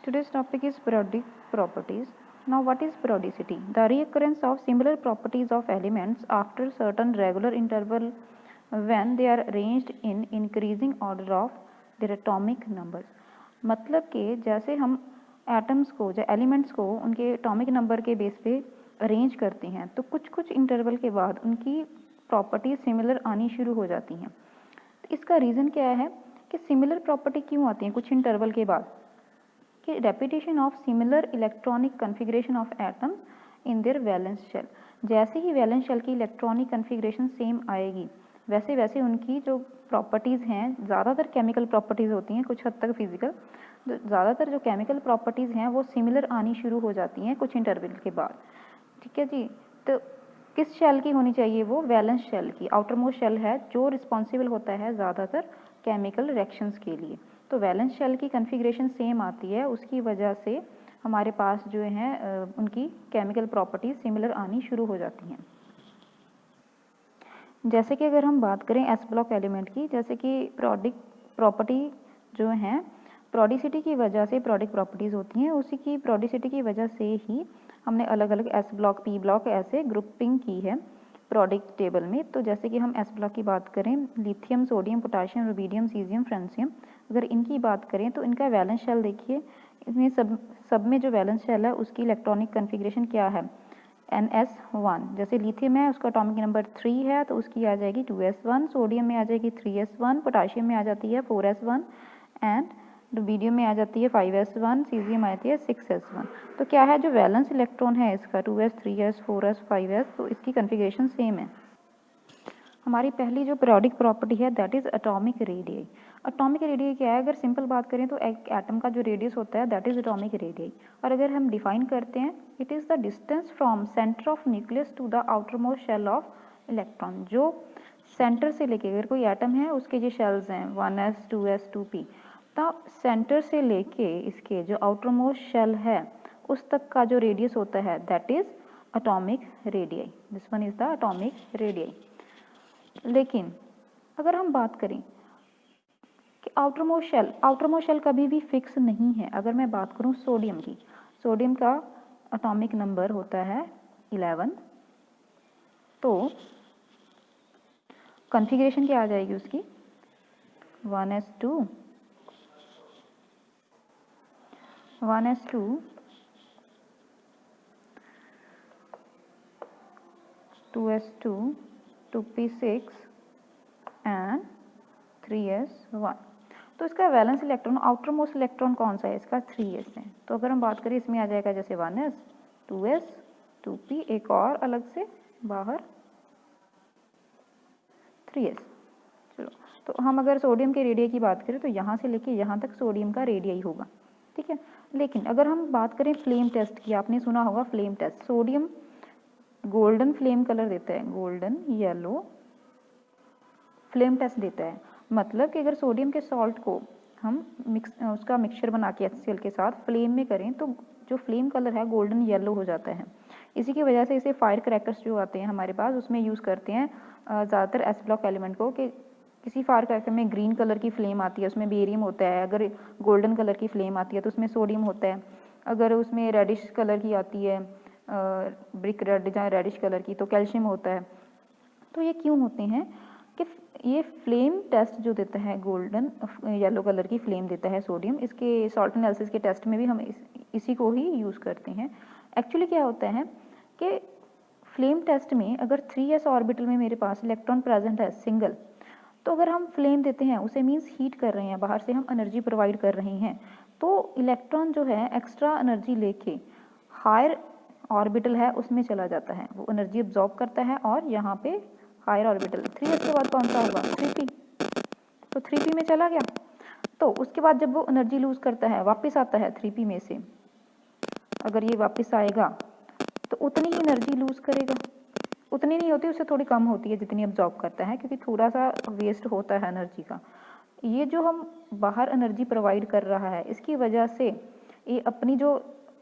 Today's topic is periodic properties. Now, what is periodicity? The reoccurrence of similar properties of elements after certain regular interval when they are arranged in increasing order of their atomic numbers. मतलब कि जैसे हम atoms को या elements को उनके atomic number के base पे अरेंज करते हैं तो कुछ कुछ इंटरवल के बाद उनकी प्रॉपर्टीज सिमिलर आनी शुरू हो जाती हैं। तो इसका रीज़न क्या है कि सिमिलर प्रॉपर्टी क्यों आती हैं कुछ इंटरवल के बाद कि repetition of similar electronic configuration of atoms in their valence shell. जैसे ही वैलेंस शेल की इलेक्ट्रॉनिक कन्फिग्रेशन सेम आएगी वैसे वैसे उनकी जो प्रॉपर्टीज़ हैं, ज़्यादातर केमिकल प्रॉपर्टीज़ होती हैं, कुछ हद तक फिजिकल, ज़्यादातर जो केमिकल प्रॉपर्टीज़ हैं वो सिमिलर आनी शुरू हो जाती हैं कुछ इंटरवल के बाद। ठीक है जी। तो किस शेल की होनी चाहिए? वो वैलेंस शेल की। आउटर मोस्ट शेल है जो रिस्पॉन्सिबल होता है ज़्यादातर केमिकल रिएक्शंस के लिए। तो वैलेंस शेल की कन्फिग्रेशन सेम आती है, उसकी वजह से हमारे पास जो है उनकी केमिकल प्रॉपर्टीज सिमिलर आनी शुरू हो जाती हैं। जैसे कि अगर हम बात करें एस ब्लॉक एलिमेंट की, जैसे कि प्रोडिक प्रॉपर्टी जो है प्रोडिसिटी की वजह से प्रोडिक प्रॉपर्टीज़ होती हैं, उसी की प्रोडिसिटी की वजह से ही हमने अलग अलग एस ब्लॉक पी ब्लॉक ऐसे ग्रुपिंग की है प्रोडिक टेबल में। तो जैसे कि हम एस ब्लॉक की बात करें, lithium, sodium, potassium, rubidium, caesium, francium, अगर इनकी बात करें तो इनका वैलेंस शेल देखिए, इसमें सब में जो वैलेंस शेल है उसकी इलेक्ट्रॉनिक कन्फिग्रेशन क्या है? NS1। जैसे लिथियम है उसका एटॉमिक नंबर 3 है तो उसकी आ जाएगी 2s1, सोडियम में आ जाएगी 3s1, पोटाशियम में आ जाती है 4s1 एंड रुबीडियम में आ जाती है 5s1, सीजियम आती है 6s1। तो क्या है जो वैलेंस इलेक्ट्रॉन है इसका 2s, 3s, 4s, 5s, तो इसकी कन्फिग्रेशन सेम है। हमारी पहली जो पीरियोडिक प्रॉपर्टी है that is atomic radius. Atomic radius क्या है? अगर सिंपल बात करें तो एक एटम का जो रेडियस होता है दैट इज़ एटॉमिक रेडियस। और अगर हम डिफाइन करते हैं it is the distance from centre of nucleus to the outermost shell of electron. जो सेंटर से लेके, अगर कोई एटम है उसके जो शेल्स हैं 1s, 2s, 2p, तो सेंटर से लेके इसके जो आउटर मोस्ट शेल है उस तक का जो रेडियस होता है that is atomic radius. This one is the atomic radius. लेकिन अगर हम बात करें कि आउटर मोस्ट शेल कभी भी फिक्स नहीं है। अगर मैं बात करूं सोडियम की, सोडियम का एटॉमिक नंबर होता है 11, तो कॉन्फ़िगरेशन क्या आ जाएगी उसकी? 1s2, 2s2, 2p6 and 3s1। तो इसका valence electron, outer most electron कौन सा है? इसका 3s है। तो अगर हम बात करें इसमें आ जाएगा जैसे 1s, 2s, 2p, एक और अलग से बाहर 3s। चलो, तो हम अगर सोडियम के रेडियस की बात करें तो यहाँ से लेके यहाँ तक सोडियम का रेडियस होगा। ठीक है। लेकिन अगर हम बात करें फ्लेम टेस्ट की, आपने सुना होगा flame test. Sodium golden flame colour देता है, गोल्डन येलो फ्लेम टेस्ट देता है। मतलब कि अगर सोडियम के सॉल्ट को हम उसका मिक्सचर बना के HCl के साथ फ्लेम में करें तो जो फ्लेम कलर है गोल्डन येलो हो जाता है। इसी की वजह से इसे फायर क्रैकर्स जो आते हैं हमारे पास उसमें यूज़ करते हैं ज़्यादातर एस ब्लॉक एलिमेंट को, कि किसी फायर क्रैकर में ग्रीन कलर की फ्लेम आती है उसमें बेरियम होता है, अगर गोल्डन कलर की फ्लेम आती है तो उसमें सोडियम होता है, अगर उसमें रेडिश कलर की आती है ब्रिक रेड या रेडिश कलर की तो कैल्शियम होता है। तो ये क्यों होते हैं कि ये फ्लेम टेस्ट जो देता है गोल्डन येलो कलर की फ्लेम देता है सोडियम, इसके सॉल्ट एनालिसिस के टेस्ट में भी हम इसी को ही यूज़ करते हैं। एक्चुअली क्या होता है कि फ्लेम टेस्ट में अगर 3s ऑर्बिटल में मेरे पास इलेक्ट्रॉन प्रेजेंट है सिंगल, तो अगर हम फ्लेम देते हैं उसे मीन्स हीट कर रहे हैं, बाहर से हम एनर्जी प्रोवाइड कर रहे हैं, तो इलेक्ट्रॉन जो है एक्स्ट्रा एनर्जी लेके हायर ऑर्बिटल है उसमें चला जाता है, वो एनर्जी अब्जॉर्ब करता है और यहाँ पे हायर ऑर्बिटल 3s के बाद कौन सा होगा? 3p। तो 3p में चला गया, तो उसके बाद जब वो एनर्जी लूज करता है वापस आता है 3p में से, अगर ये वापस आएगा तो उतनी ही एनर्जी लूज करेगा, उतनी नहीं होती, उससे थोड़ी कम होती है जितनी अब्जॉर्ब करता है, क्योंकि थोड़ा सा वेस्ट होता है एनर्जी का। ये जो हम बाहर एनर्जी प्रोवाइड कर रहा है इसकी वजह से ये अपनी जो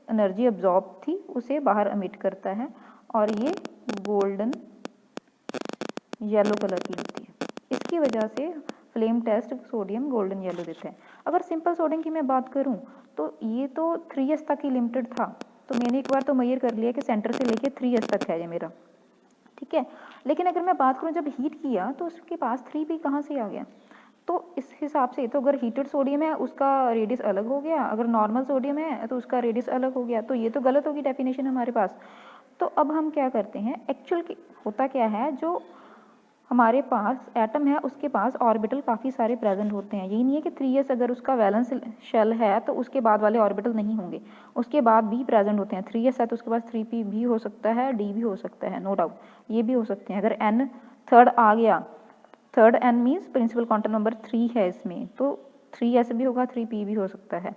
एनर्जी अब्जॉर्ब थी उसे बाहर एमिट करता है और ये गोल्डन येलो कलर की होती है। इसकी वजह से flame test sodium golden yellow देते हैं। अगर सिंपल सोडियम की मैं बात करूं तो ये तो 3s तक ही लिमिटेड था, तो मैंने एक बार तो मेजर कर लिया कि सेंटर से लेके 3s तक है ये मेरा, ठीक है। लेकिन अगर मैं बात करूं जब हीट किया तो उसके पास 3p कहाँ से आ गया, तो इस हिसाब से तो अगर हीटेड सोडियम है उसका रेडियस अलग हो गया, अगर नॉर्मल सोडियम है तो उसका रेडियस अलग हो गया, तो ये तो गलत होगी डेफिनेशन हमारे पास। तो अब हम क्या करते हैं, एक्चुअल होता क्या है, जो हमारे पास एटम है उसके पास ऑर्बिटल काफ़ी सारे प्रेजेंट होते हैं। यही नहीं है कि 3s अगर उसका वैलेंस शेल है तो उसके बाद वाले ऑर्बिटल नहीं होंगे, उसके बाद भी प्रेजेंट होते हैं। 3s है तो उसके पास 3p भी हो सकता है, d भी हो सकता है, नो डाउट ये भी हो सकते हैं। अगर n थर्ड आ गया, third n means principal quantum number 3 है इसमें, तो 3s भी होगा, 3p भी हो सकता है,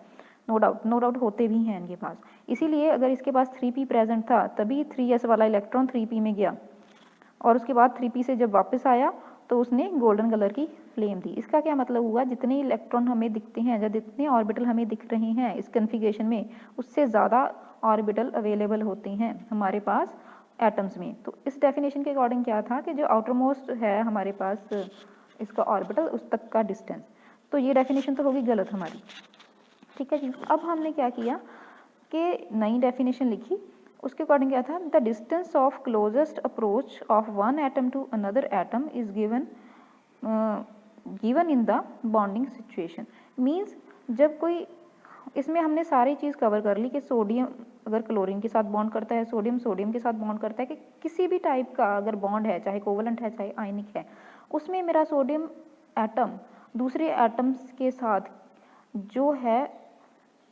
नो डाउट होते भी हैं इनके पास। इसीलिए अगर इसके पास 3p प्रेजेंट था तभी 3s वाला इलेक्ट्रॉन 3p में गया, और उसके बाद 3p से जब वापस आया तो उसने गोल्डन कलर की फ्लेम दी। इसका क्या मतलब हुआ, जितने इलेक्ट्रॉन हमें दिखते हैं या जितने ऑर्बिटल हमें दिख रहे हैं इस कन्फिगरेशन में, उससे ज़्यादा ऑर्बिटल अवेलेबल होते हैं हमारे पास एटम्स में। तो इस डेफिनेशन के अकॉर्डिंग क्या था कि जो आउटर मोस्ट है हमारे पास इसका ऑर्बिटल उस तक का डिस्टेंस, तो ये डेफिनेशन तो होगी गलत हमारी, ठीक है जी। अब हमने क्या किया कि नई डेफिनेशन लिखी, उसके अकॉर्डिंग क्या था, the distance of closest approach of one atom to another atom is given in the bonding situation. Means जब कोई, इसमें हमने सारी चीज़ कवर कर ली कि सोडियम अगर क्लोरीन के साथ बॉन्ड करता है, सोडियम सोडियम के साथ बॉन्ड करता है, कि किसी भी टाइप का अगर बॉन्ड है, चाहे कोवलेंट है चाहे आयनिक है, उसमें मेरा सोडियम एटम दूसरे एटम्स के साथ जो है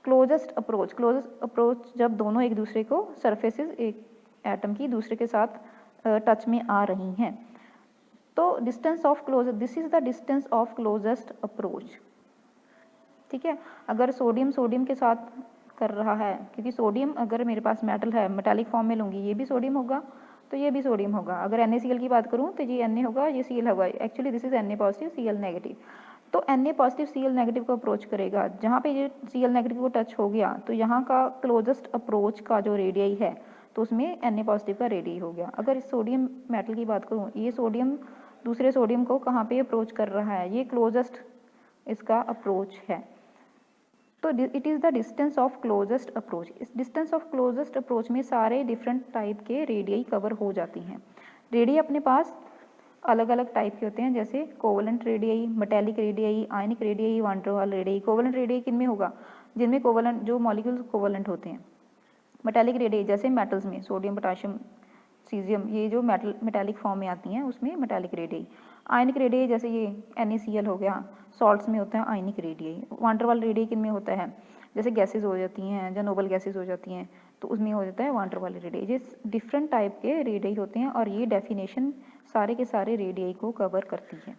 क्लोजेस्ट अप्रोच जब दोनों एक दूसरे को सरफेसेस एक एटम की दूसरे के साथ टच में आ रही हैं, तो distance of closest, this is the distance of closest approach, ठीक है। अगर सोडियम सोडियम के साथ कर रहा है, क्योंकि सोडियम अगर मेरे पास मेटल है, मेटालिक फॉर्म में लूँगी, ये भी सोडियम होगा तो ये भी सोडियम होगा। अगर NaCl की बात करूँ तो ये Na होगा, ये Cl होगा, actually this is Na positive Cl negative. तो Na पॉजिटिव Cl नेगेटिव को अप्रोच करेगा, जहाँ पे ये Cl नेगेटिव को टच हो गया तो यहाँ का क्लोजेस्ट अप्रोच का जो रेडियई है तो उसमें Na पॉजिटिव का रेडियई हो गया। अगर इस सोडियम मेटल की बात करूँ, ये सोडियम दूसरे सोडियम को कहाँ पे अप्रोच कर रहा है, ये क्लोजेस्ट इसका अप्रोच है, तो it is the distance of closest approach. इस डिस्टेंस ऑफ क्लोजेस्ट अप्रोच में सारे डिफरेंट टाइप के रेडियई कवर हो जाती हैं। रेडियई अपने पास अलग अलग टाइप के होते हैं, जैसे कोवलेंट रेडियई, मेटालिक रेडियई, आयनिक रेडियई, वान डेर वाल रेडियई। कोवलेंट रेडियई किन में होगा, जिनमें कोवलेंट जो मॉलिक्यूल्स कोवलेंट होते हैं। मेटालिक रेडियई जैसे मेटल्स में सोडियम पोटाशियम सीजियम, ये जो मेटालिक फॉर्म में आती हैं उसमें मेटालिक रेडियई। आयनिक रेडियई जैसे ये NaCl हो गया, सॉल्ट्स में होता है आयनिक रेडियई। वान डेर वाल रेडियई किन में होता है, जैसे गैसेज हो जाती हैं, जो नोबल गैसेज हो जाती हैं तो उसमें हो जाता है वान डेर वाल रेडियई। ये डिफरेंट टाइप के रेडियई होते हैं और ये डेफिनेशन सारे के सारे रेडियई को कवर करती है,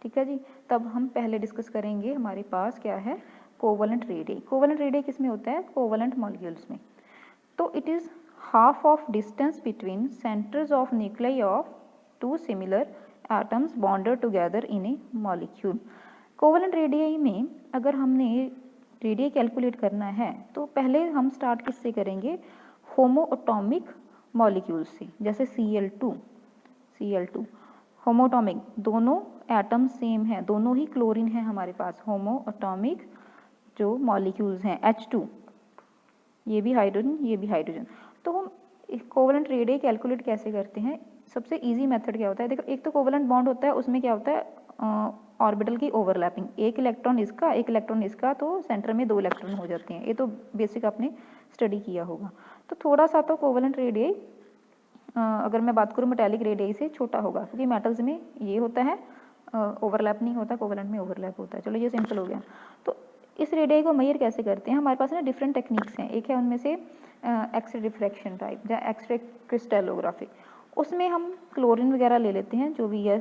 ठीक है जी। तब हम पहले डिस्कस करेंगे हमारे पास क्या है, कोवलेंट रेडियई। कोवलेंट रेडियई किस में होता है, कोवलेंट मॉलिक्यूल्स में। तो it is half of distance between centers of nuclei of two similar atoms bonded together in a molecule। Covalent radii में अगर हमने रेडियई कैलकुलेट करना है तो पहले हम स्टार्ट किससे करेंगे, होमोएटॉमिक मॉलिक्यूल्स से, जैसे Cl2 होमोएटॉमिक, दोनों एटम सेम है, दोनों ही क्लोरीन है हमारे पास, होमोएटॉमिक जो मॉलिक्यूल्स हैं। H2 ये भी हाइड्रोजन, ये भी हाइड्रोजन। तो हम कोवलेंट रेडियई कैलकुलेट कैसे करते हैं, सबसे इजी मेथड क्या होता है, देखो एक तो कोवलेंट बॉन्ड होता है, उसमें क्या होता है ऑर्बिटल की ओवरलैपिंग, एक इलेक्ट्रॉन इसका एक इलेक्ट्रॉन इसका, तो सेंटर में 2 इलेक्ट्रॉन हो जाते हैं। ये तो बेसिक आपने स्टडी किया होगा। तो थोड़ा सा तो कोवलेंट रेडियई अगर मैं बात करूँ मेटालिक रेडियई से छोटा होगा, क्योंकि मेटल्स में ये होता है ओवरलैप नहीं होता, कोवलेंट में ओवरलैप होता है। चलो ये सिंपल हो गया। तो इस रेडियई को मेजर कैसे करते हैं, हमारे पास ना डिफरेंट टेक्निक्स हैं। एक है उनमें से एक्सरे डिफ्रैक्शन टाइप या एक्सरे क्रिस्टलोग्राफी, उसमें हम क्लोरीन वगैरह ले लेते हैं, जो भी है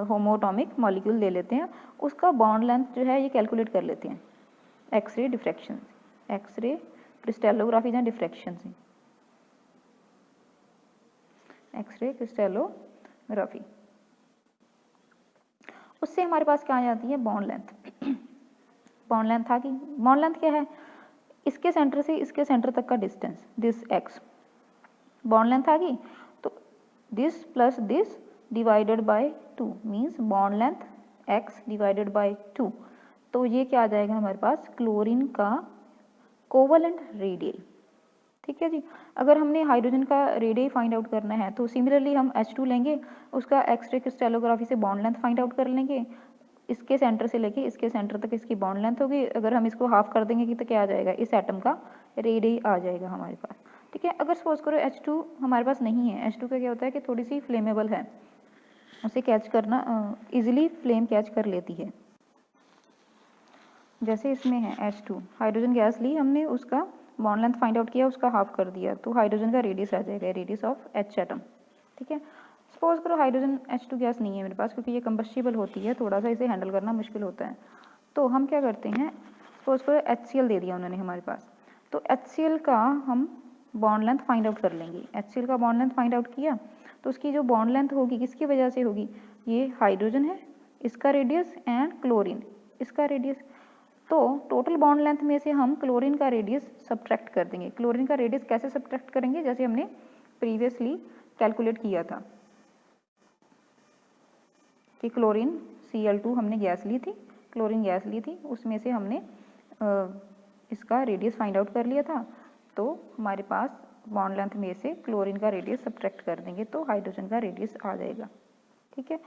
होमोएटॉमिक मॉलिक्यूल ले लेते हैं, उसका बॉन्ड लेंथ जो है ये कैलकुलेट कर लेते हैं एक्सरे डिफ्रैक्शन, एक्सरे क्रिस्टलोग्राफी या डिफ्रैक्शन से, एक्सरे क्रिस्टलोग्राफी। उससे हमारे पास क्या आ जाती है, बॉन्ड लेंथ। बॉन्ड लेंथ आ गई। बॉन्ड लेंथ क्या है, इसके सेंटर से इसके सेंटर तक का distance, this x bond length आ गई। तो this plus this divided by 2 means bond length x divided by 2, तो ये क्या आ जाएगा हमारे पास, क्लोरीन का कोवलेंट रेडियई। ठीक है जी। अगर हमने हाइड्रोजन का रेडियई फाइंड आउट करना है तो सिमिलरली हम H2 लेंगे, उसका एक्स-रे क्रिस्टलोग्राफी से बॉन्ड लेंथ फाइंड आउट कर लेंगे, इसके सेंटर से लेके इसके सेंटर तक इसकी बॉन्ड लेंथ होगी। अगर हम इसको हाफ कर देंगे कि तो क्या आ जाएगा, इस एटम का रेडियई आ जाएगा हमारे पास। ठीक है। अगर सपोज करो H2 हमारे पास नहीं है, H2 का क्या होता है कि थोड़ी सी फ्लेमेबल है, उसे कैच करना इजीली फ्लेम कैच कर लेती है। जैसे इसमें है H2, हाइड्रोजन गैस ली हमने, उसका बॉन्ड लेंथ फाइंड आउट किया, उसका हाफ कर दिया, तो हाइड्रोजन का रेडियस आ जाएगा, रेडियस ऑफ H एटम। ठीक है। सपोज करो हाइड्रोजन H2 गैस नहीं है मेरे पास, क्योंकि ये कंबस्टिबल होती है, थोड़ा सा इसे हैंडल करना मुश्किल होता है, तो हम क्या करते हैं, सपोज करो HCl दे दिया उन्होंने हमारे पास, तो HCl का हम बॉन्ड लेंथ फाइंड आउट कर लेंगे। HCl का बॉन्ड लेंथ फाइंड आउट किया तो उसकी जो बॉन्ड लेंथ होगी किसकी वजह से होगी, ये हाइड्रोजन है, इसका रेडियस, एंड क्लोरीन इसका रेडियस, तो टोटल बॉन्ड लेंथ में से हम क्लोरीन का रेडियस सब्ट्रैक्ट कर देंगे। क्लोरीन का रेडियस कैसे सब्ट्रैक्ट करेंगे, जैसे हमने प्रीवियसली कैलकुलेट किया था कि क्लोरीन Cl2 हमने गैस ली थी, क्लोरीन गैस ली थी, उसमें से हमने इसका रेडियस फाइंड आउट कर लिया था, तो हमारे पास बॉन्ड लेंथ में से क्लोरीन का रेडियस सब्ट्रैक्ट कर देंगे तो हाइड्रोजन का रेडियस आ जाएगा। ठीक है।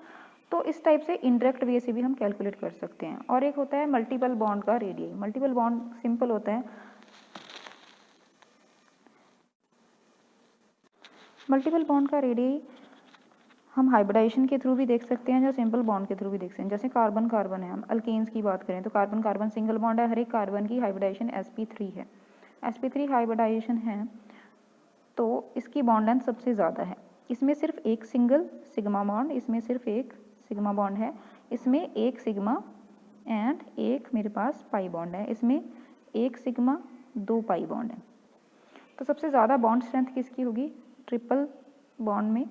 तो इस टाइप से इनडायरेक्ट वे से भी हम कैलकुलेट कर सकते हैं। और एक होता है मल्टीपल बॉन्ड का रेडियई। मल्टीपल बॉन्ड सिंपल होता है, मल्टीपल बॉन्ड का रेडियई हम हाइब्रिडाइजेशन के थ्रू भी देख सकते हैं या सिंपल बॉन्ड के थ्रू भी देख सकते हैं। जैसे कार्बन कार्बन है, हम अल्केन्स की बात करें तो कार्बन कार्बन सिंगल बॉन्ड है, हर एक कार्बन की हाइब्रिडाइजेशन sp3 है, sp3 हाइब्रिडाइजेशन है, तो इसकी बॉन्ड लेंथ सबसे ज़्यादा है। इसमें सिर्फ एक सिंगल सिग्मा बॉन्ड, इसमें सिर्फ एक सिग्मा बॉन्ड है, इसमें एक सिग्मा एंड एक मेरे पास पाई बॉन्ड है, इसमें एक सिग्मा 2 पाई बॉन्ड है। तो सबसे ज़्यादा बॉन्ड स्ट्रेंथ किसकी होगी, ट्रिपल बॉन्ड में,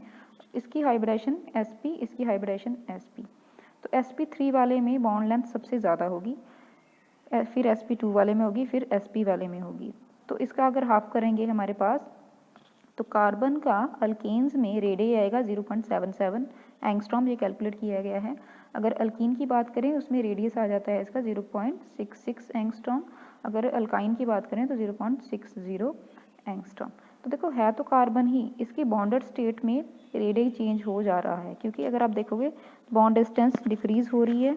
इसकी हाइब्रिडाइजेशन sp, इसकी हाइब्रिडाइजेशन sp, तो sp3 वाले में बॉन्ड लेंथ सबसे ज़्यादा होगी, फिर sp2 वाले में होगी, फिर sp वाले में होगी। तो इसका अगर हाफ करेंगे हमारे पास, तो कार्बन का अल्केन्स में रेडियई आएगा 0.77 एंगस्ट्रॉम, ये कैलकुलेट किया गया है। अगर अल्कीन की बात करें उसमें रेडियस आ जाता है इसका 0.66 एंगस्ट्रॉम, अगर अल्काइन की बात करें तो 0.60 एंगस्ट्रॉम। तो देखो है तो कार्बन ही, इसकी बॉन्डेड स्टेट में रेडियई चेंज हो जा रहा है, क्योंकि अगर आप देखोगे बॉन्ड डिस्टेंस डिक्रीज हो रही है।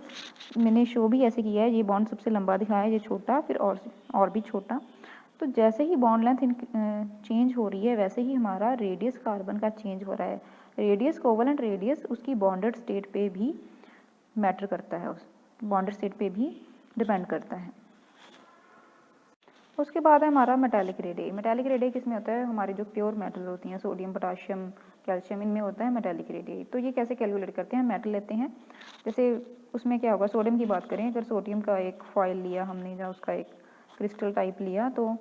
मैंने शो भी ऐसे किया है, ये बॉन्ड सबसे लंबा दिखाया है, ये छोटा, फिर और भी छोटा। तो जैसे ही बॉन्ड लेंथ चेंज हो रही है वैसे ही हमारा रेडियस कार्बन का चेंज हो रहा है। रेडियस, कोवलेंट रेडियस उसकी बॉन्डेड स्टेट पे भी मैटर करता है, उस बॉन्डेड स्टेट पे भी डिपेंड करता है। उसके बाद है हमारा मेटालिक रेडियई। मेटालिक रेडियई किसमें होता है, हमारी जो प्योर मेटल होती हैं, सोडियम, पोटाशियम, कैल्शियम, इनमें होता है मेटालिक रेडियई। तो ये कैसे कैलकुलेट करते हैं, मेटल लेते हैं, जैसे उसमें क्या होगा, सोडियम की बात करें, अगर सोडियम का एक फॉइल लिया हमने या उसका एक क्रिस्टल टाइप लिया, तो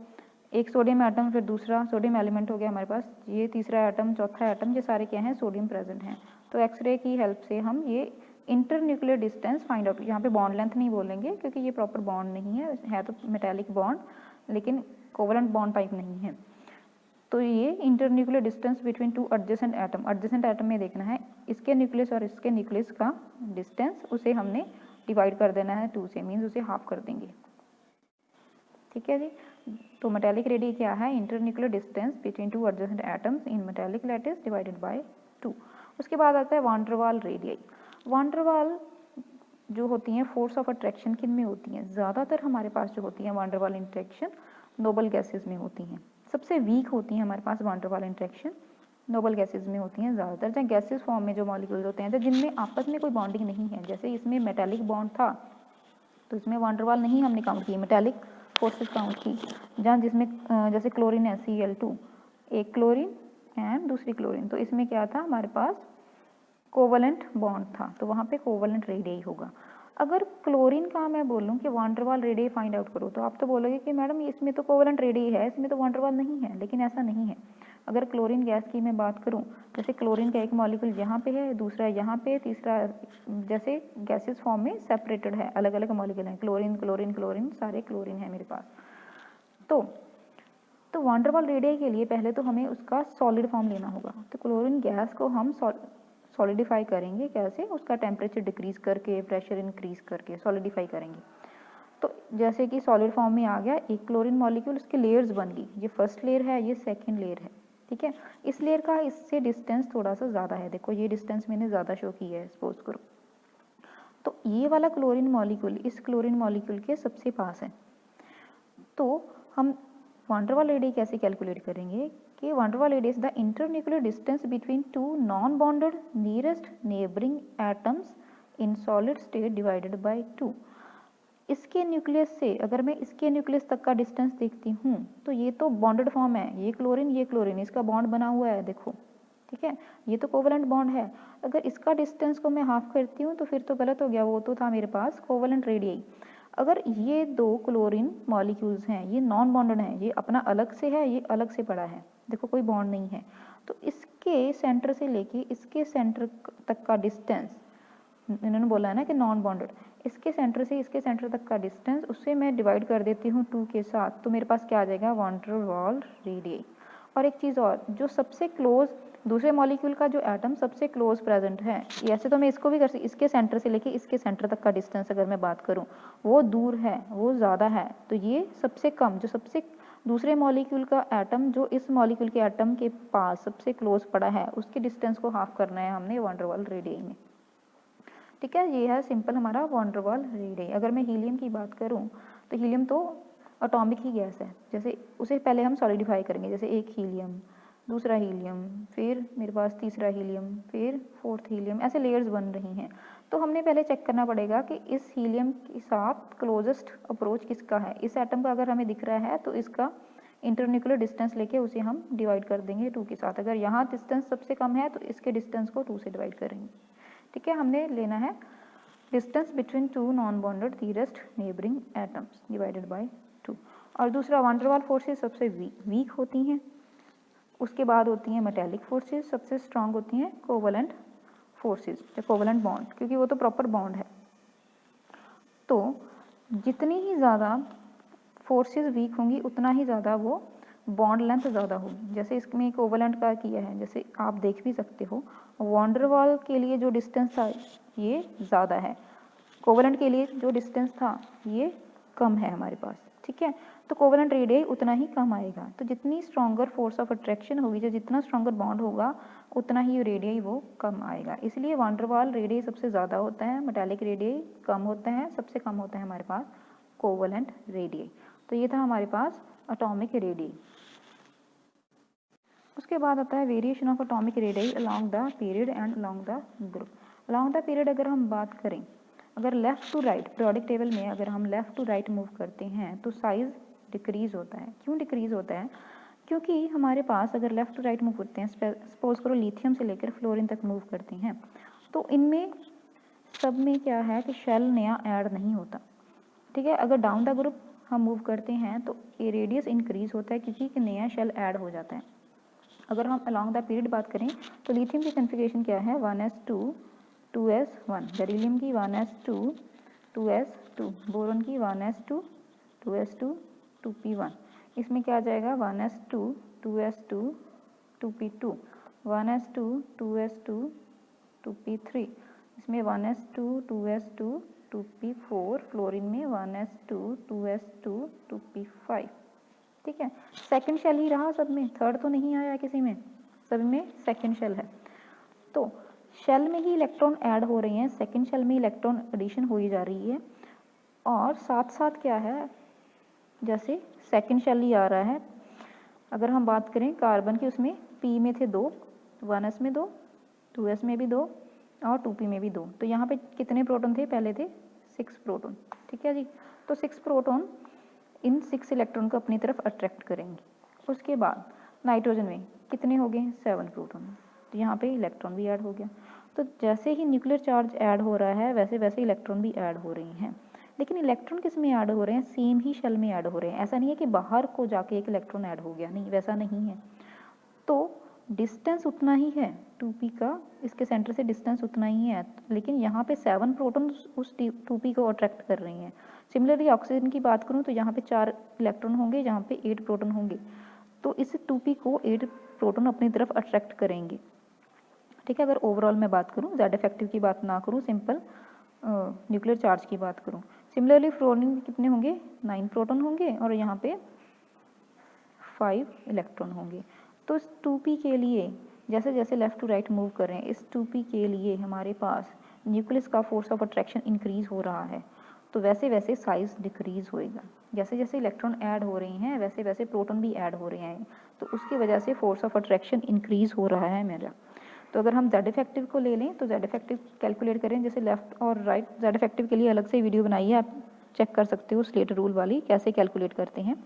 एक सोडियम एटम, फिर दूसरा सोडियम एलिमेंट हो गया हमारे पास, ये तीसरा एटम, चौथा एटम, ये सारे क्या हैं, सोडियम प्रेजेंट हैं। तो एक्सरे की हेल्प से हम ये इंटरन्यूक्लियर डिस्टेंस फाइंड आउट, यहाँ पे बॉन्ड लेंथ नहीं बोलेंगे क्योंकि ये प्रॉपर बॉन्ड नहीं है तो मेटालिक बॉन्ड, लेकिन कोवलेंट बॉन्ड टाइप नहीं है। तो ये internuclear distance between two adjacent atom, adjacent atom में देखना है इसके न्यूक्लियस और इसके न्यूक्लियस का डिस्टेंस, उसे हमने डिवाइड कर देना है 2 से, मीन्स उसे हाफ कर देंगे। ठीक है जी। तो मेटालिक रेडियई क्या है, internuclear distance between two adjacent atoms in metallic lattice divided by 2। उसके बाद आता है वान डेर वाल रेडियई। वान डेर वाल जो होती हैं फोर्स ऑफ अट्रैक्शन किन में होती हैं, ज़्यादातर हमारे पास जो होती हैं van der Waals interaction noble gases में होती हैं। सबसे वीक होती हैं हमारे पास van der Waals interaction noble gases में होती हैं ज़्यादातर, जहाँ गैसेज फॉर्म में जो मॉलिक्यूल्स होते हैं जिनमें आपस में कोई बॉन्डिंग नहीं है। जैसे इसमें मेटालिक बॉन्ड था तो इसमें वान डेर वाल नहीं हमने काउंट की, मेटालिक फोर्सेस काउंट की, जहाँ जिसमें जैसे क्लोरीन है Cl2, एक क्लोरीन एंड दूसरी क्लोरीन, तो इसमें क्या था हमारे पास कोवलेंट बॉन्ड था, तो वहाँ पे कोवलेंट रेडियई होगा। अगर क्लोरीन का मैं बोलूँ कि वान डेर वाल रेडियई फाइंड आउट करो, तो आप तो बोलोगे कि मैडम इसमें तो कोवलेंट रेडियई है, इसमें तो वान डेर वाल नहीं है, लेकिन ऐसा नहीं है। अगर क्लोरीन गैस की मैं बात करूँ, जैसे क्लोरीन का एक मॉलिक्यूल यहाँ पे है, दूसरा यहाँ पे, तीसरा, जैसे गैसेस फॉर्म में सेपरेटेड है, अलग अलग मॉलिक्यूल हैं, क्लोरीन क्लोरीन क्लोरीन, सारे क्लोरीन है मेरे पास। तो वान डेर वाल रेडियई के लिए पहले तो हमें उसका सॉलिड फॉर्म लेना होगा। तो क्लोरीन गैस को हम सॉलिडिफाई करेंगे। कैसे? उसका टेम्परेचर डिक्रीज करके, प्रेशर इंक्रीज करके सॉलिडिफाई करेंगे। तो जैसे कि सॉलिड फॉर्म में आ गया एक क्लोरीन मॉलिक्यूल, उसकी लेयर्स बन गई, ये फर्स्ट लेयर है, ये सेकेंड लेयर है, ठीक है। इस लेयर का इससे डिस्टेंस थोड़ा सा ज़्यादा है, देखो ये डिस्टेंस मैंने ज़्यादा शो किया है, सपोज करो। तो ये वाला क्लोरीन मॉलिक्यूल इस क्लोरीन मॉलिक्यूल के सबसे पास है। तो हम वान डेर वाल रेडियस कैसे कैलकुलेट करेंगे कि van der Waals radius the internuclear distance between two non bonded nearest neighbouring atoms in solid state divided by 2। इसके न्यूक्लियस से अगर मैं इसके न्यूक्लियस तक का डिस्टेंस देखती हूँ तो ये तो बॉन्डेड फॉर्म है, ये क्लोरीन इसका बॉन्ड बना हुआ है, देखो, ठीक है, ये तो कोवलेंट बॉन्ड है। अगर इसका डिस्टेंस को मैं हाफ करती हूँ तो फिर तो गलत हो गया, वो तो था मेरे पास कोवलेंट रेडियई। अगर ये दो क्लोरीन मॉलिक्यूल्स हैं, ये नॉन बॉन्डेड हैं, ये अपना अलग से है, ये अलग से पड़ा है, देखो कोई बॉन्ड नहीं है, तो इसके सेंटर से लेके इसके सेंटर तक का डिस्टेंस, इन्होंने बोला है ना कि नॉन बॉन्डेड, इसके सेंटर से इसके सेंटर तक का डिस्टेंस, उससे मैं डिवाइड कर देती हूँ 2 के साथ, तो मेरे पास क्या आ जाएगा, वान डेर वाल रेडियई। और एक चीज़ और, जो सबसे क्लोज दूसरे मॉलिक्यूल का जो एटम सबसे क्लोज प्रेजेंट है, ऐसे तो मैं इसको भी कर सकती, इसके सेंटर से लेके इसके सेंटर तक का डिस्टेंस अगर मैं बात करूँ, वो दूर है, वो ज़्यादा है, तो ये सबसे कम, जो सबसे दूसरे मॉलिक्यूल का एटम जो इस मॉलिक्यूल के एटम के पास सबसे क्लोज पड़ा है, उसके डिस्टेंस को हाफ करना है हमने वान डेर वाल रेडियई में, ठीक है। ये है सिंपल हमारा वान डेर वाल रेडियई। अगर मैं हीलियम की बात करूँ तो हीलियम तो एटॉमिक ही गैस है, जैसे उसे पहले हम सॉलिडिफाई करेंगे, जैसे एक हीलियम, दूसरा हीलियम, फिर मेरे पास तीसरा हीलियम, फिर फोर्थ हीलियम, ऐसे लेयर्स बन रही हैं। तो हमने पहले चेक करना पड़ेगा कि इस हीलियम के साथ क्लोजेस्ट अप्रोच किसका है। इस एटम का अगर हमें दिख रहा है तो इसका इंटरन्यूक्लियर डिस्टेंस लेके उसे हम डिवाइड कर देंगे 2 के साथ। अगर यहाँ डिस्टेंस सबसे कम है तो इसके डिस्टेंस को 2 से डिवाइड करेंगे, ठीक है। हमने लेना है distance between 2 non bonded nearest neighbouring atoms divided by 2। और दूसरा वान डेर वाल फोर्सेस सबसे वीक होती हैं, उसके बाद होती हैं मेटेलिक फोर्सेस, सबसे स्ट्रांग होती हैं कोवलेंट फोर्सेस या कोवलेंट बॉन्ड, क्योंकि वो तो प्रॉपर बॉन्ड है। तो जितनी ही ज़्यादा फोर्सेस वीक होंगी उतना ही ज़्यादा वो बॉन्ड लेंथ ज़्यादा होगी। जैसे इसमें कोवलेंट का किया है, जैसे आप देख भी सकते हो, वान डेर वाल के लिए जो डिस्टेंस था ये ज़्यादा है, कोवलेंट के लिए जो डिस्टेंस था ये कम है हमारे पास, ठीक है। तो कोवलेंट रेडियई उतना ही कम आएगा। तो जितनी स्ट्रॉन्गर फोर्स ऑफ अट्रैक्शन होगी, जो जितना स्ट्रॉन्गर बॉन्ड होगा उतना ही रेडियई वो कम आएगा, इसलिए वान डेर वाल रेडियई सबसे ज़्यादा होता है, मेटालिक रेडियई कम होता है, सबसे कम होता है हमारे पास कोवलेंट रेडियई। तो ये था हमारे पास एटॉमिक रेडियई। उसके बाद आता है variation of atomic radii along the period and along the group. Along the period अगर हम बात करें, अगर left to right periodic table में अगर हम लेफ़्ट टू राइट मूव करते हैं तो साइज़ डिक्रीज़ होता है। क्यों डिक्रीज़ होता है? क्योंकि हमारे पास अगर लेफ़्ट टू राइट मूव करते हैं, सपोज करो लिथियम से लेकर फ्लोरीन तक मूव करते हैं, तो इनमें सब में क्या है कि शेल नया ऐड नहीं होता, ठीक है। अगर डाउन द ग्रुप हम मूव करते हैं तो ये रेडियस इंक्रीज़ होता है क्योंकि नया शेल ऐड हो जाता है। अगर हम अलोंग द पीरियड बात करें तो लिथियम की कॉन्फ़िगरेशन क्या है, 1s2 2s1, बेरिलियम की 1s2 2s2, बोरॉन की 1s2 2s2 2p1, इसमें क्या आ जाएगा 1s2 2s2 2p2, 1s2 2s2 2p3, इसमें 1s2 2s2 2p4, फ्लोरीन में 1s2 2s2 2p5, ठीक है। सेकंड शेल ही रहा सब में, थर्ड तो नहीं आया किसी में, सब में सेकंड शेल है। तो शेल में ही इलेक्ट्रॉन ऐड हो रहे हैं, सेकंड शेल में इलेक्ट्रॉन एडिशन हो ही जा रही है, और साथ साथ क्या है, जैसे सेकंड शेल ही आ रहा है। अगर हम बात करें कार्बन की, उसमें p में थे 2, 1s में 2, 2s में भी 2 और 2p में भी 2, तो यहाँ पे कितने प्रोटॉन थे, पहले थे 6 प्रोटॉन, ठीक है जी। तो 6 प्रोटॉन इन 6 इलेक्ट्रॉन को अपनी तरफ अट्रैक्ट करेंगे। उसके बाद नाइट्रोजन में कितने हो गए, 7 प्रोटॉन, तो यहाँ पे इलेक्ट्रॉन भी ऐड हो गया। तो जैसे ही न्यूक्लियर चार्ज ऐड हो रहा है वैसे वैसे इलेक्ट्रॉन भी ऐड हो रही हैं, लेकिन इलेक्ट्रॉन किस में ऐड हो रहे हैं, सेम ही शेल में ऐड हो रहे हैं। ऐसा नहीं है कि बाहर को जाके एक इलेक्ट्रॉन ऐड हो गया, नहीं, वैसा नहीं है। तो डिस्टेंस उतना ही है 2p का, इसके सेंटर से डिस्टेंस उतना ही है, लेकिन यहाँ पे 7 प्रोटॉन उस 2p को अट्रैक्ट कर रही हैं। सिमिलरली ऑक्सीजन की बात करूँ तो यहाँ पे 4 इलेक्ट्रॉन होंगे, यहाँ पे 8 प्रोटॉन होंगे, तो इस 2p को 8 प्रोटॉन अपनी तरफ अट्रैक्ट करेंगे। ठीक है। अगर ओवरऑल मैं बात करूँ, जेड इफेक्टिव की बात ना करूँ, सिंपल न्यूक्लियर चार्ज की बात करूँ। सिमिलरली फ्लोरीन में कितने होंगे, 9 प्रोटॉन होंगे और यहाँ पे 5 इलेक्ट्रॉन होंगे। तो इस 2p के लिए जैसे जैसे लेफ़्ट टू राइट मूव कर रहे हैं, इस 2p के लिए हमारे पास न्यूक्लियस का फोर्स ऑफ अट्रैक्शन इंक्रीज हो रहा है, तो वैसे वैसे साइज डिक्रीज होएगा। जैसे जैसे इलेक्ट्रॉन ऐड हो रहे हैं वैसे वैसे प्रोटॉन भी ऐड हो रहे हैं, तो उसकी वजह से फोर्स ऑफ अट्रैक्शन इंक्रीज हो रहा है मेरा। तो अगर हम जेड इफेक्टिव को ले लें तो जेड इफेक्टिव कैलकुलेट करें, जैसे लेफ्ट और राइट, जेड इफेक्टिव के लिए अलग से वीडियो बनाई है, आप चेक कर सकते हो स्लेटर रूल वाली, कैसे कैलकुलेट करते हैं।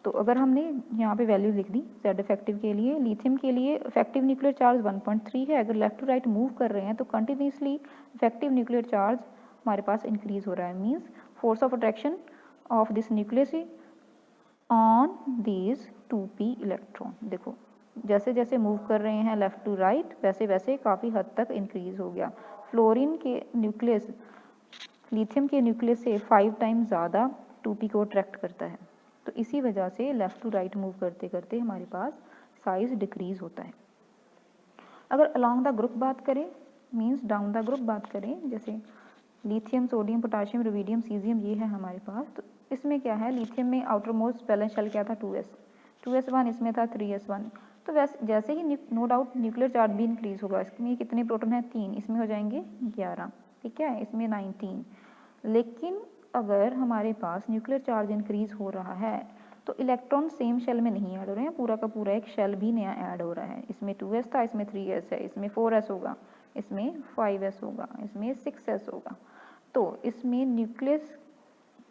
तो अगर हमने यहाँ पे वैल्यू लिख दी जेड इफेक्टिव के लिए, लिथियम के लिए इफेक्टिव न्यूक्लियर चार्ज 1.3 है। अगर लेफ्ट टू राइट मूव कर रहे हैं तो कंटिन्यूसली इफेक्टिव न्यूक्लियर चार्ज हमारे पास इंक्रीज हो रहा है, means force of attraction of this nucleus on these 2p electron, देखो जैसे जैसे मूव कर रहे हैं लेफ़्ट टू राइट वैसे वैसे काफ़ी हद तक इंक्रीज हो गया। फ्लोरीन के न्यूक्लियस लिथियम के न्यूक्लियस से 5 टाइम्स ज़्यादा 2p को अट्रैक्ट करता है, तो इसी वजह से लेफ़्ट टू राइट मूव करते करते हमारे पास साइज डिक्रीज होता है। अगर अलोंग द ग्रुप बात करें, मीन्स डाउन द ग्रुप बात करें, जैसे lithium, sodium, potassium, rubidium, caesium, ये है हमारे पास। तो इसमें क्या है, लिथियम में आउटर मोस्ट बैलेंस शेल क्या था, 2s1, इसमें था 3s1। तो वैसे जैसे ही नो डाउट न्यूक्लियर चार्ज भी इंक्रीज होगा, इसमें कितने प्रोटॉन हैं, 3, इसमें हो जाएंगे 11, ठीक है, इसमें 19। लेकिन अगर हमारे पास न्यूक्लियर चार्ज इंक्रीज हो रहा है तो इलेक्ट्रॉन सेम शेल में नहीं ऐड हो रहे हैं, पूरा का पूरा एक शेल भी नया ऐड हो रहा है। इसमें 2s था, इसमें 3s है, इसमें 4s होगा, इसमें 5s होगा, इसमें 6s होगा। तो इसमें न्यूक्लियस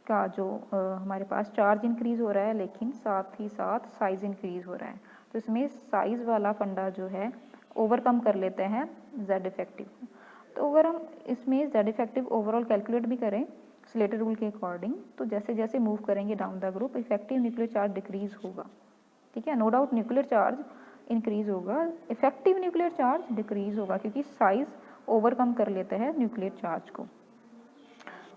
का जो हमारे पास चार्ज इंक्रीज हो रहा है, लेकिन साथ ही साथ साइज इंक्रीज हो रहा है। तो इसमें साइज वाला फंडा जो है ओवरकम कर लेते हैं जेड इफेक्टिव। तो अगर हम इसमें जेड इफेक्टिव ओवरऑल कैलकुलेट भी करें स्लेटर रूल के अकॉर्डिंग, तो जैसे जैसे मूव करेंगे down the group effective nuclear charge decrease होगा, ठीक है। No doubt nuclear charge increase होगा, इफेक्टिव न्यूक्लियर चार्ज डिक्रीज होगा, क्योंकि साइज ओवरकम कर लेता है न्यूक्लियर चार्ज को।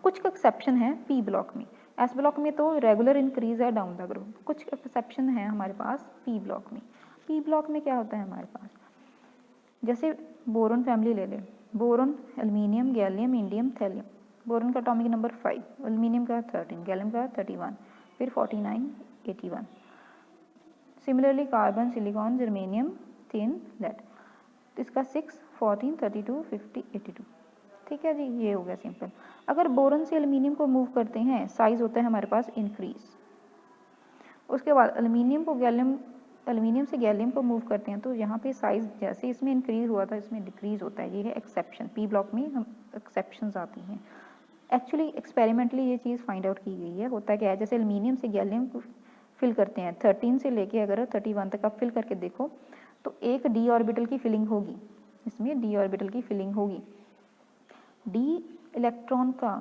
कुछ एक्सेप्शन है पी ब्लॉक में, एस ब्लॉक में तो रेगुलर इंक्रीज है डाउन द ग्रुप। कुछ एक्सेप्शन है हमारे पास पी ब्लॉक में। पी ब्लॉक में क्या होता है हमारे पास, जैसे बोरोन फैमिली ले लें, boron, aluminium, gallium, indium, thallium. Boron का एटॉमिक नंबर 5, एल्यूमिनियम का 13, गैलियम का 31, फिर 49, 81। Similarly carbon, silicon, germanium, tin, lead, तो इसका 6, 14, 32, 50, 82, ठीक है जी, ये हो गया सिंपल। अगर बोरन से एल्यूमिनियम को मूव करते हैं, साइज होता है हमारे पास इंक्रीज। उसके बाद एल्यूमिनियम से गैलियम को मूव करते हैं, तो यहाँ पे साइज जैसे इसमें इंक्रीज हुआ था इसमें डिक्रीज होता है। ये है एक्सेप्शन, पी ब्लॉक में हम एक्सेप्शंस आती हैं। एक्चुअली एक्सपेरिमेंटली ये चीज़ फाइंड आउट की गई है। होता क्या है, जैसे एल्यूमिनियम से गैलियम को फिल करते हैं, 13 से लेके अगर 31 तक आप फिल करके देखो तो एक डी ऑर्बिटल की फिलिंग होगी, इसमें डी ऑर्बिटल की फिलिंग होगी। डी इलेक्ट्रॉन का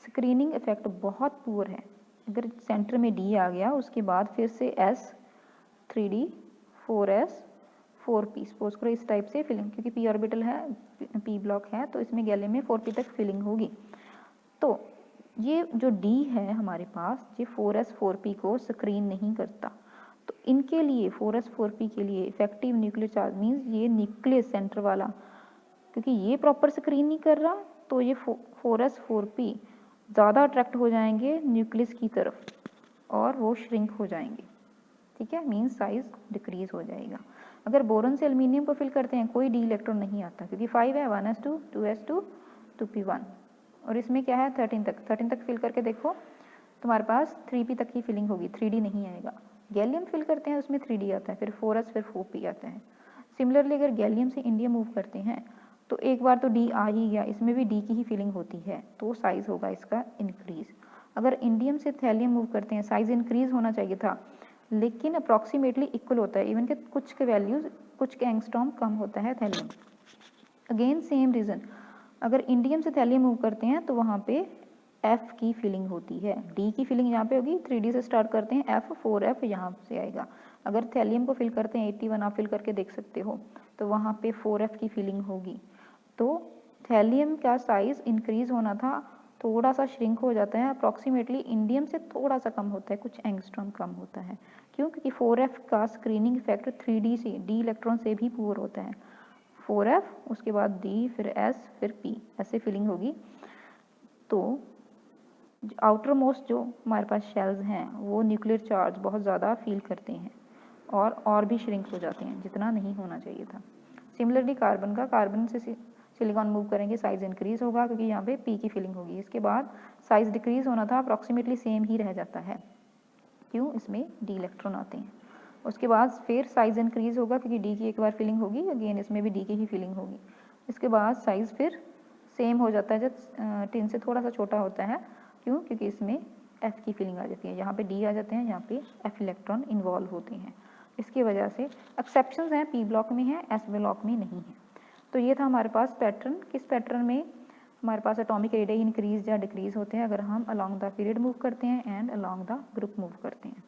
स्क्रीनिंग इफेक्ट बहुत पुअर है। अगर सेंटर में डी आ गया उसके बाद फिर से S, 3d, 4s, 4p, suppose करो इस टाइप से फिलिंग, क्योंकि पी ऑर्बिटल है, पी ब्लॉक है, तो इसमें गैलियम में 4p तक फिलिंग होगी। तो ये जो डी है हमारे पास, ये 4s 4p को स्क्रीन नहीं करता। तो इनके लिए 4s 4p के लिए इफेक्टिव न्यूक्लियर चार्ज मीन्स ये न्यूक्लियस सेंटर वाला, क्योंकि ये प्रॉपर स्क्रीन नहीं कर रहा, तो ये 4s 4p ज़्यादा अट्रैक्ट हो जाएंगे न्यूक्लियस की तरफ और वो श्रिंक हो जाएंगे, ठीक है, मीन्स साइज डिक्रीज हो जाएगा। अगर बोरन से एल्यूमिनियम को फिल करते हैं कोई डी इलेक्ट्रॉन नहीं आता, क्योंकि 5 है, 1s2, 2s2, 2p1, और इसमें क्या है 13 तक फिल करके देखो तुम्हारे पास 3p तक की फिलिंग होगी, 3d नहीं आएगा। गैलियम फिल करते हैं उसमें 3d आता है, फिर 4s, फिर 4p आता है। सिमिलरली अगर गैलियम से इंडियम मूव करते हैं तो एक बार तो डी आ ही गया, इसमें भी डी की ही फिलिंग होती है, तो साइज होगा इसका इंक्रीज। अगर इंडियम से थैलियम मूव करते हैं, साइज इंक्रीज होना चाहिए था, लेकिन अप्रॉक्सीमेटली इक्वल होता है, इवन के कुछ के वैल्यूज, कुछ के एंगस्ट्रॉम कम होता है थैलियम। अगेन सेम रीज़न, अगर इंडियम से थैलियम मूव करते हैं तो वहाँ पे एफ की फिलिंग होती है, डी की फिलिंग यहाँ पे होगी, 3d से स्टार्ट करते हैं, एफ 4f यहाँ से आएगा। अगर थैलियम को फिल करते हैं 81, आप फिल करके देख सकते हो, तो वहाँ पे 4f की फिलिंग होगी। तो थैलियम का साइज इंक्रीज होना था, थोड़ा सा श्रिंक हो जाता है, अप्रॉक्सीमेटली इंडियम से थोड़ा सा कम होता है, कुछ एंगस्ट्रॉम कम होता है। क्यों? क्योंकि 4f का स्क्रीनिंग इफेक्ट 3d से, डी इलेक्ट्रॉन से भी पुअर होता है। 4F, उसके बाद D, फिर S, फिर P, ऐसे फिलिंग होगी। तो आउटर मोस्ट जो हमारे पास शेल्स हैं वो न्यूक्लियर चार्ज बहुत ज़्यादा फील करते हैं और भी श्रिंक हो जाते हैं, जितना नहीं होना चाहिए था। सिमिलरली कार्बन से सिलिकॉन मूव करेंगे, साइज़ इंक्रीज़ होगा क्योंकि यहाँ पे P की फिलिंग होगी। इसके बाद साइज़ डिक्रीज़ होना था, अप्रॉक्सीमेटली सेम ही रह जाता है। क्यों? इसमें D इलेक्ट्रॉन आते हैं। उसके बाद फिर साइज़ इंक्रीज़ होगा क्योंकि D की एक बार फिलिंग होगी, अगेन इसमें भी D की ही फिलिंग होगी। इसके बाद साइज़ फिर सेम हो जाता है जब टिन से थोड़ा सा छोटा होता है। क्यों? क्योंकि इसमें F की फिलिंग आ जाती है, यहाँ पे D आ जाते हैं, यहाँ पे F इलेक्ट्रॉन इन्वॉल्व होते हैं। इसकी वजह से एक्सेप्शंस हैं, P ब्लॉक में है, S ब्लॉक में नहीं है। तो ये था हमारे पास पैटर्न। किस पैटर्न में हमारे पास एटॉमिक रेडियस इंक्रीज या डिक्रीज होते हैं अगर हम अलॉन्ग द पीरियड मूव करते हैं and along the group move करते हैं।